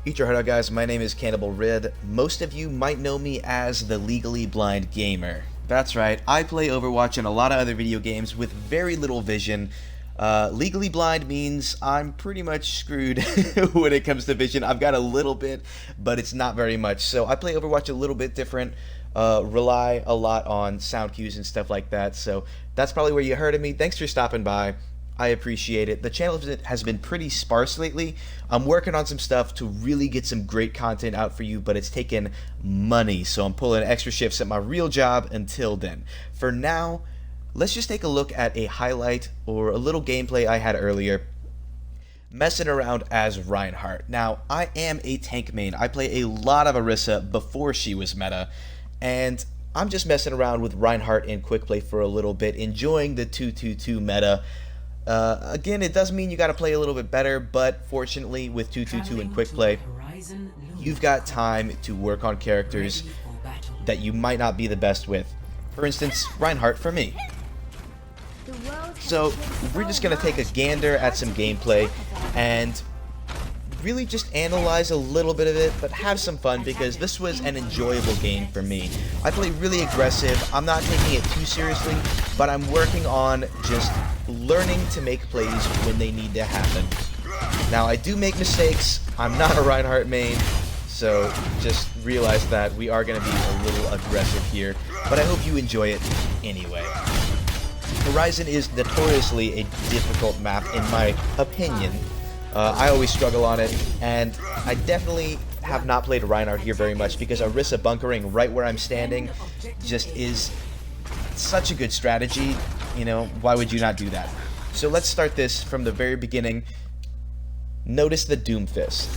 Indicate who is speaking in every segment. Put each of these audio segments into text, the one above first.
Speaker 1: Eat your heart out, guys. My name is CannibalRed. Most of you might know me as the Legally Blind Gamer. That's right, I play Overwatch and a lot of other video games with very little vision. Legally blind means I'm pretty much screwed when it comes to vision. I've got a little bit, but it's not very much. So I play Overwatch a little bit different, rely a lot on sound cues and stuff like that. So that's probably where you heard of me. Thanks for stopping by. I appreciate it. The channel has been pretty sparse lately. I'm working on some stuff to really get some great content out for you, but it's taken money, so I'm pulling extra shifts at my real job until then. For now, let's just take a look at a highlight or a little gameplay I had earlier, messing around as Reinhardt. Now, I am a tank main. I play a lot of Orisa before she was meta, and I'm just messing around with Reinhardt in quick play for a little bit, enjoying the 2-2-2 meta. Again, it does mean you gotta play a little bit better, but fortunately with 2-2-2 in quick play, you've got time to work on characters that you might not be the best with. For instance, Reinhardt for me. So we're just gonna take a gander at some gameplay and really just analyze a little bit of it, but have some fun because this was an enjoyable game for me. I play really aggressive. I'm not taking it too seriously, but I'm working on just learning to make plays when they need to happen. Now, I do make mistakes. I'm not a Reinhardt main, so just realize that we are going to be a little aggressive here, but I hope you enjoy it anyway. Horizon is notoriously a difficult map in my opinion. I always struggle on it, and I definitely have not played Reinhardt here very much because Orisa bunkering right where I'm standing just is such a good strategy. You know, why would you not do that? So let's start this from the very beginning. Notice the Doom Fist.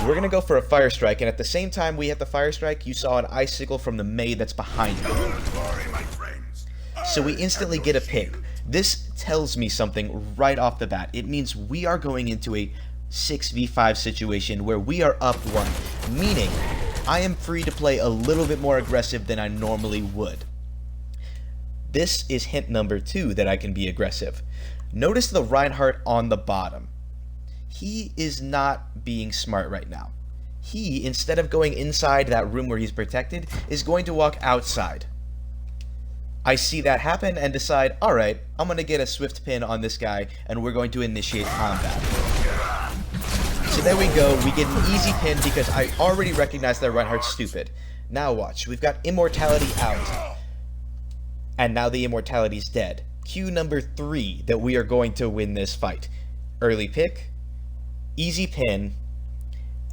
Speaker 1: We're going to go for a Fire Strike, and at the same time we hit the Fire Strike, you saw an Icicle from the Mei that's behind me. So we instantly get a pick. This tells me something right off the bat. It means we are going into a 6v5 situation where we are up 1, meaning I am free to play a little bit more aggressive than I normally would. This is hint number 2 that I can be aggressive. Notice the Reinhardt on the bottom. He is not being smart right now. He, instead of going inside that room where he's protected, is going to walk outside. I see that happen and decide, alright, I'm going to get a swift pin on this guy and we're going to initiate combat. So there we go, we get an easy pin because I already recognize that Reinhardt's stupid. Now watch, we've got Immortality out. And now the Immortality's dead. Cue number 3 that we are going to win this fight. Early pick, easy pin,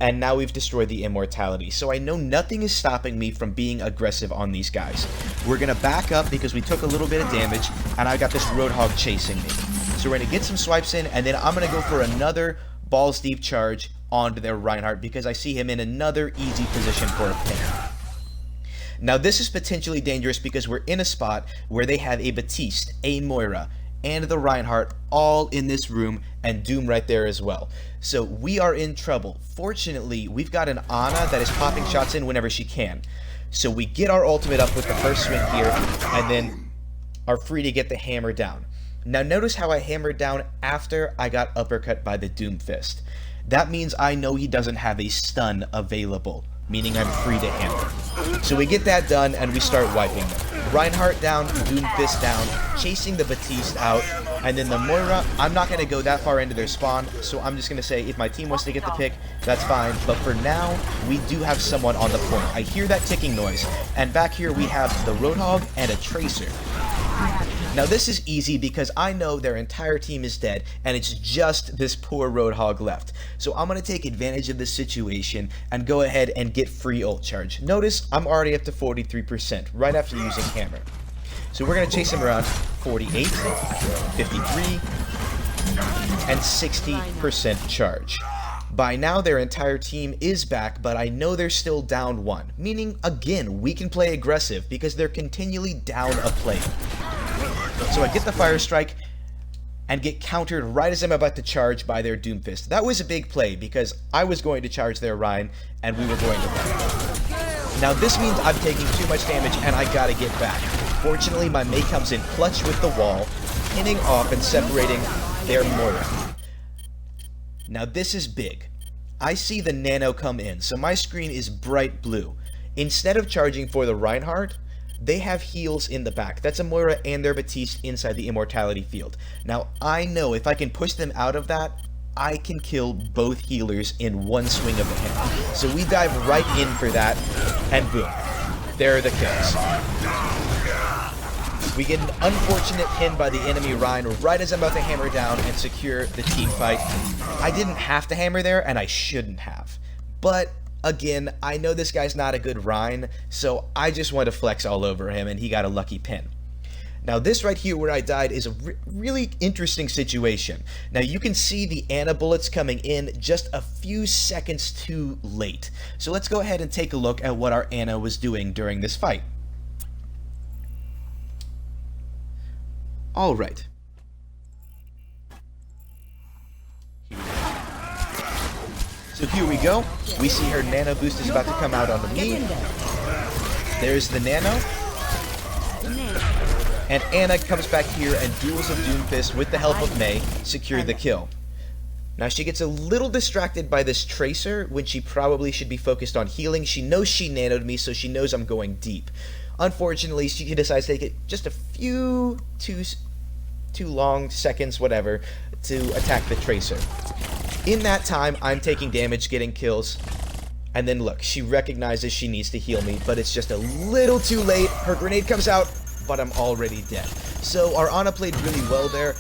Speaker 1: and now we've destroyed the Immortality. So I know nothing is stopping me from being aggressive on these guys. We're going to back up because we took a little bit of damage, and I got this Roadhog chasing me. So we're going to get some swipes in, and then I'm going to go for another balls deep charge onto their Reinhardt because I see him in another easy position for a pin. Now this is potentially dangerous because we're in a spot where they have a Baptiste, a Moira, and the Reinhardt all in this room, and Doom right there as well. So we are in trouble. Fortunately, we've got an Ana that is popping shots in whenever she can. So we get our ultimate up with the first swing here, and then are free to get the hammer down. Now notice how I hammered down after I got uppercut by the Doom Fist. That means I know he doesn't have a stun available, meaning I'm free to hammer. So we get that done and we start wiping them. Reinhardt down, Doom Fist down, chasing the Baptiste out, and then the Moira, I'm not going to go that far into their spawn, so I'm just going to say if my team wants to get the pick, that's fine, but for now, we do have someone on the point. I hear that ticking noise, and back here we have the Roadhog and a Tracer. Now this is easy because I know their entire team is dead and it's just this poor Roadhog left. So I'm going to take advantage of this situation and go ahead and get free ult charge. Notice I'm already up to 43% right after using hammer. So we're going to chase him around 48, 53, and 60% charge. By now their entire team is back, but I know they're still down 1, meaning again we can play aggressive because they're continually down a player. So I get the Fire Strike and get countered right as I'm about to charge by their Doom Fist. That was a big play because I was going to charge their Rein and we were going to win. Now this means I'm taking too much damage and I gotta get back. Fortunately my Mei comes in clutch with the wall, pinning off and separating their Moira. Now this is big. I see the nano come in, so my screen is bright blue. Instead of charging for the Reinhardt, they have heals in the back. That's a Moira and their Batiste inside the immortality field. Now, I know if I can push them out of that, I can kill both healers in one swing of the hammer. So we dive right in for that, and boom. There are the kills. We get an unfortunate pin by the enemy Rein right as I'm about to hammer down and secure the team fight. I didn't have to hammer there, and I shouldn't have. But, again, I know this guy's not a good Rein, so I just want to flex all over him, and he got a lucky pin. Now, this right here where I died is a really interesting situation. Now, you can see the Ana bullets coming in just a few seconds too late. So let's go ahead and take a look at what our Ana was doing during this fight. All right. So here we go. We see her nano boost is about to come out onto me. There's the nano. And Ana comes back here and duels of Doomfist with the help of Mei, secure the kill. Now she gets a little distracted by this Tracer when she probably should be focused on healing. She knows she nanoed me, so she knows I'm going deep. Unfortunately, she decides to take it just a few too long seconds, whatever, to attack the Tracer. In that time, I'm taking damage, getting kills, and then look, she recognizes she needs to heal me, but it's just a little too late. Her grenade comes out, but I'm already dead. So our Ana played really well there.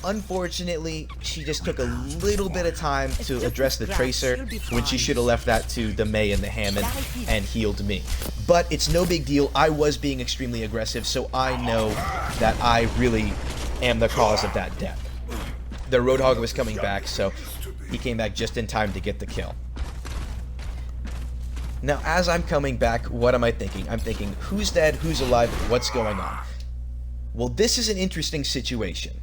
Speaker 1: Unfortunately, she just took a little bit of time to address the Tracer when she should have left that to the Mei and the Hammond and healed me. But it's no big deal. I was being extremely aggressive, so I know that I really am the cause of that death. The Roadhog was coming back, so he came back just in time to get the kill. Now, as I'm coming back, what am I thinking? I'm thinking, who's dead, who's alive, what's going on? Well, this is an interesting situation.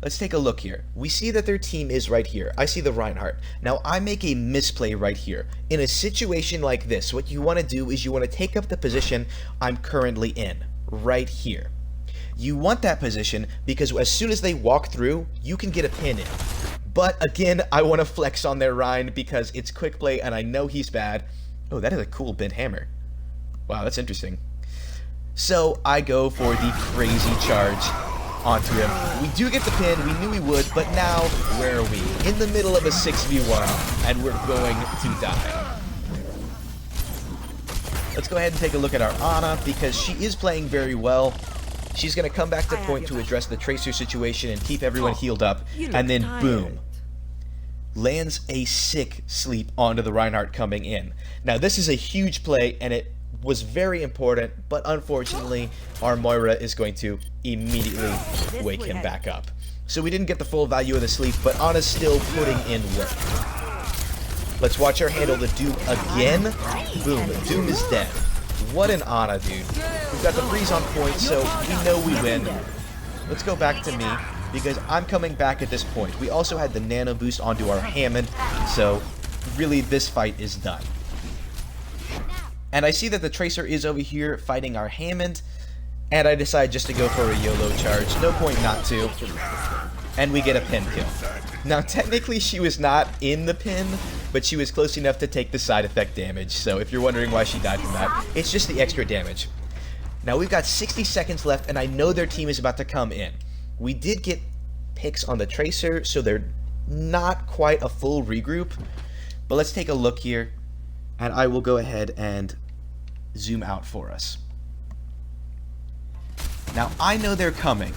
Speaker 1: Let's take a look here. We see that their team is right here. I see the Reinhardt. Now, I make a misplay right here. In a situation like this, what you want to do is you want to take up the position I'm currently in, right here. You want that position because as soon as they walk through, you can get a pin in. But again, I want to flex on their Rein because it's quick play and I know he's bad. Oh, that is a cool bent hammer. Wow, that's interesting. So I go for the crazy charge onto him. We do get the pin, we knew we would, but now, where are we? In the middle of a 6v1, and we're going to die. Let's go ahead and take a look at our Ana, because she is playing very well. She's going to come back to point to address the Tracer situation and keep everyone healed up, and then boom. Lands a sick sleep onto the Reinhardt coming in. Now, this is a huge play, and it was very important, but unfortunately, our Moira is going to immediately wake him back up. So we didn't get the full value of the sleep, but Ana's still putting in work. Let's watch her handle the Doom again. Boom, Doom is dead. What an Ana, dude. We've got the freeze on point, so we know we win. Let's go back to me, because I'm coming back at this point. We also had the nano boost onto our Hammond, so really this fight is done. And I see that the Tracer is over here fighting our Hammond, and I decide just to go for a YOLO charge. No point not to. And we get a pin kill. Now, technically, she was not in the pin, but she was close enough to take the side effect damage. So if you're wondering why she died from that, it's just the extra damage. Now, we've got 60 seconds left, and I know their team is about to come in. We did get picks on the Tracer, so they're not quite a full regroup. But let's take a look here, and I will go ahead and zoom out for us. Now, I know they're coming,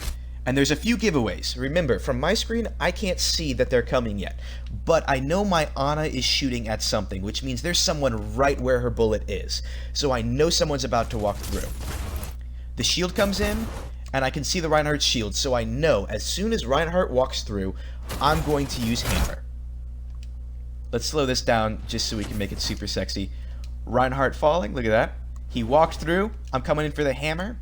Speaker 1: and there's a few giveaways. Remember, from my screen, I can't see that they're coming yet, but I know my Ana is shooting at something, which means there's someone right where her bullet is. So I know someone's about to walk through. The shield comes in, and I can see the Reinhardt's shield, so I know as soon as Reinhardt walks through, I'm going to use hammer. Let's slow this down just so we can make it super sexy. Reinhardt falling, look at that. He walked through, I'm coming in for the hammer.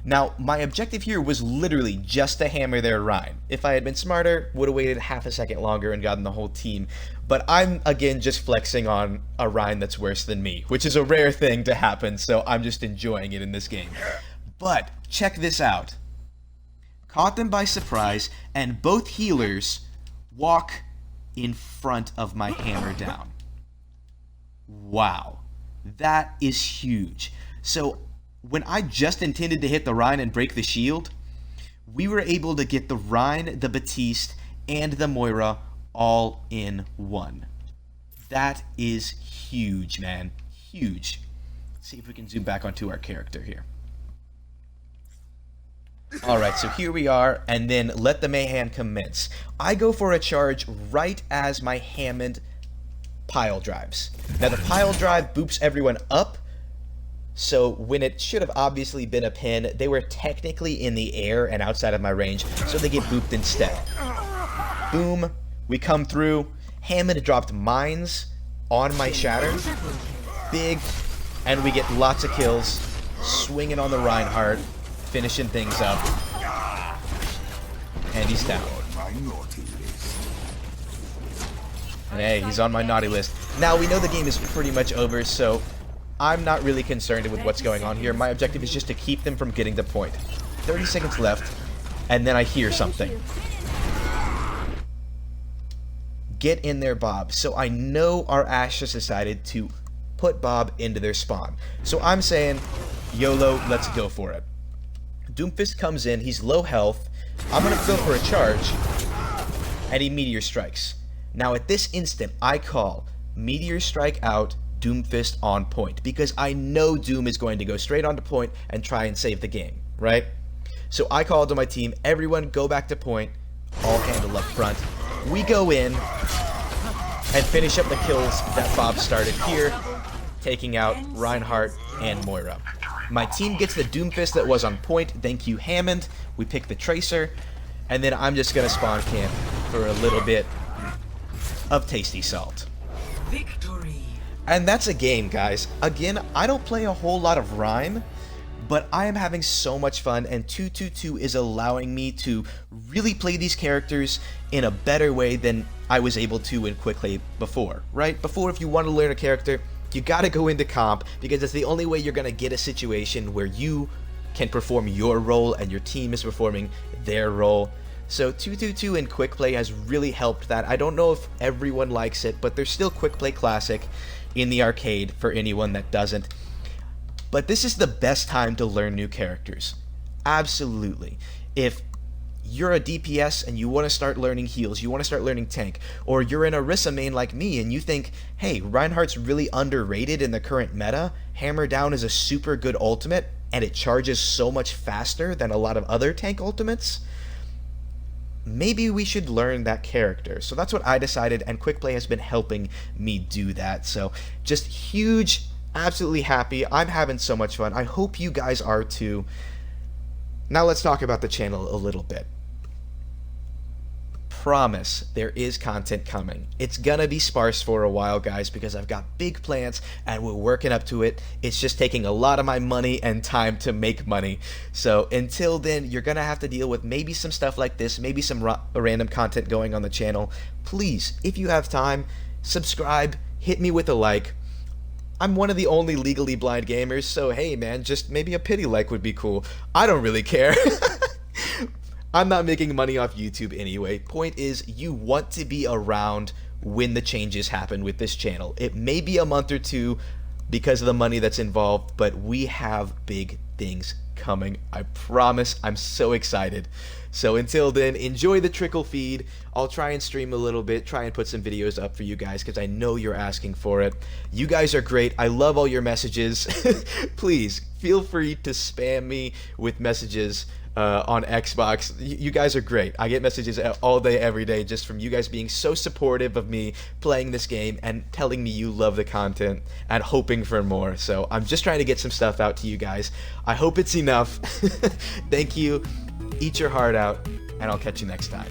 Speaker 1: Now, my objective here was literally just to hammer their Rein. If I had been smarter, would have waited half a second longer and gotten the whole team. But I'm, again, just flexing on a Rein that's worse than me, which is a rare thing to happen, so I'm just enjoying it in this game. But, check this out. Caught them by surprise, and both healers walk in front of my hammer down. Wow, that is huge. So when I just intended to hit the Rein and break the shield, we were able to get the Rein, the Baptiste, and the Moira all in one. That is huge, man. Huge. Let's see if we can zoom back onto our character here. Alright, so here we are, and then let the mayhem commence. I go for a charge right as my Hammond pile drives. Now the pile drive boops everyone up, so when it should have obviously been a pin, they were technically in the air and outside of my range, so they get booped instead. Boom, we come through. Hammond dropped mines on my Shatter. Big, and we get lots of kills. Swinging on the Reinhardt, finishing things up. And he's down. Hey, he's on my naughty list. Now, we know the game is pretty much over, so I'm not really concerned with what's going on here. My objective is just to keep them from getting the point. 30 seconds left, and then I hear something. Get in there, Bob. So I know our Ashe has decided to put Bob into their spawn. So I'm saying, YOLO, let's go for it. Doomfist comes in, he's low health. I'm going to go for a charge, and he Meteor Strikes. Now at this instant, I call Meteor Strike out, Doomfist on point, because I know Doom is going to go straight onto point and try and save the game, right? So I call to my team, everyone go back to point, all handle up front. We go in and finish up the kills that Bob started here, taking out Reinhardt and Moira. My team gets the Doomfist that was on point, thank you Hammond. We pick the Tracer, and then I'm just going to spawn camp for a little bit of tasty salt.
Speaker 2: Victory.
Speaker 1: And that's a game, guys. Again, I don't play a whole lot of Rein, but I am having so much fun, and 222 is allowing me to really play these characters in a better way than I was able to in Quick Play before, right? Before, if you want to learn a character, you gotta go into comp, because it's the only way you're gonna get a situation where you can perform your role and your team is performing their role. So 222 in Quick Play has really helped that. I don't know if everyone likes it, but there's still Quick Play Classic in the arcade for anyone that doesn't. But this is the best time to learn new characters. Absolutely. If you're a DPS and you want to start learning heals, you want to start learning tank, or you're in a Orisa main like me and you think, hey, Reinhardt's really underrated in the current meta, Hammer Down is a super good ultimate, and it charges so much faster than a lot of other tank ultimates, maybe we should learn that character. So that's what I decided, and Quick Play has been helping me do that. So just huge, absolutely happy. I'm having so much fun. I hope you guys are too. Now let's talk about the channel a little bit. Promise there is content coming. It's gonna be sparse for a while, guys, because I've got big plans and we're working up to it. It's just taking a lot of my money and time to make money. So until then, you're gonna have to deal with maybe some stuff like this, maybe some random content going on the channel. Please, if you have time, subscribe, hit me with a like. I'm one of the only legally blind gamers, so hey man, just maybe a pity like would be cool. I don't really care. I'm not making money off YouTube anyway. Point is, you want to be around when the changes happen with this channel. It may be a month or two because of the money that's involved, but we have big things coming. I promise. I'm so excited. So until then, enjoy the trickle feed. I'll try and stream a little bit, try and put some videos up for you guys because I know you're asking for it. You guys are great. I love all your messages. Please feel free to spam me with messages on Xbox. You guys are great. I get messages all day, every day, just from you guys being so supportive of me playing this game and telling me you love the content and hoping for more. So I'm just trying to get some stuff out to you guys. I hope it's enough. Thank you. Eat your heart out, and I'll catch you next time.